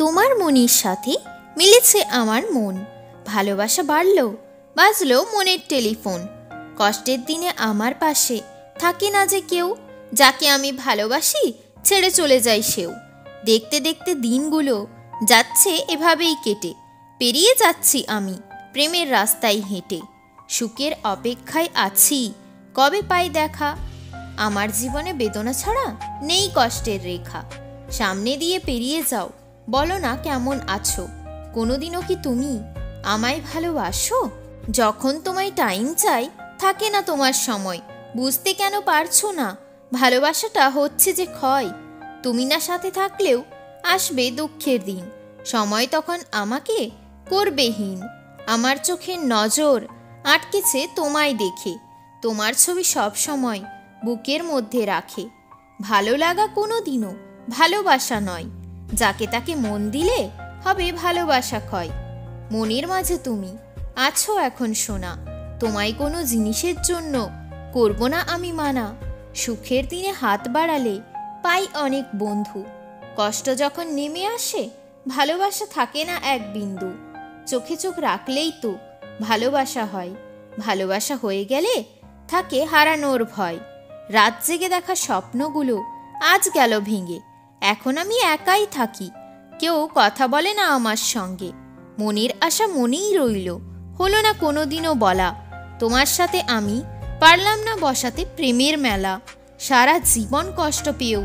তোমার মনের সাথে মিলেছে আমার মন, ভালোবাসা বাড়লো, বাজলো মনের টেলিফোন। কষ্টের দিনে আমার পাশে থাকে না যে কেউ, যাকে আমি ভালোবাসি ছেড়ে চলে যাই সেও। দেখতে দেখতে দিনগুলো যাচ্ছে এভাবেই কেটে, পেরিয়ে যাচ্ছি আমি প্রেমের রাস্তায় হেঁটে। সুখের অপেক্ষায় আছি কবে পাই দেখা, আমার জীবনে বেদনা ছাড়া নেই কষ্টের রেখা। সামনে দিয়ে পেরিয়ে যাও, বলো না কেমন আছো, কোনোদিনও কি তুমি আমায় ভালোবাসো? যখন তোমায় টাইম চাই থাকে না তোমার সময়, বুঝতে কেন পারছো না ভালোবাসাটা হচ্ছে যে ক্ষয়। তুমি না সাথে থাকলেও আসবে দুঃখের দিন, সময় তখন আমাকে করবে হীন। আমার চোখের নজর আটকেছে তোমায় দেখে, তোমার ছবি সব সময় বুকের মধ্যে রাখে। ভালো লাগা কোনো দিনও ভালোবাসা নয়, যাকে তাকে মন দিলে হবে ভালোবাসা ক্ষয়। মনের মাঝে তুমি আছো এখন সোনা, তোমায় কোনো জিনিসের জন্য করব না আমি মানা। সুখের দিনে হাত বাড়ালে পাই অনেক বন্ধু, কষ্ট যখন নেমে আসে ভালোবাসা থাকে না এক বিন্দু। চোখে চোখ রাখলেই তো ভালোবাসা হয়, ভালোবাসা হয়ে গেলে থাকে হারানোর ভয়। রাত জেগে দেখা স্বপ্নগুলো আজ গেল ভেঙে, এখন আমি একাই থাকি, কেউ কথা বলে না আমার সঙ্গে। মনের আশা মনেই রইল, হলো না কোনোদিনও বলা। তোমার সাথে আমি পারলাম না বসাতে প্রেমের মেলা। সারা জীবন কষ্ট পেয়েও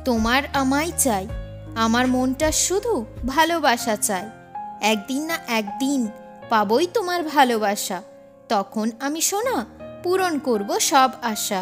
তোমার আমায় চাই, আমার মনটা শুধু ভালোবাসা চায়। একদিন না একদিন পাবই তোমার ভালোবাসা, তখন আমি সোনা পূরণ করব সব আশা।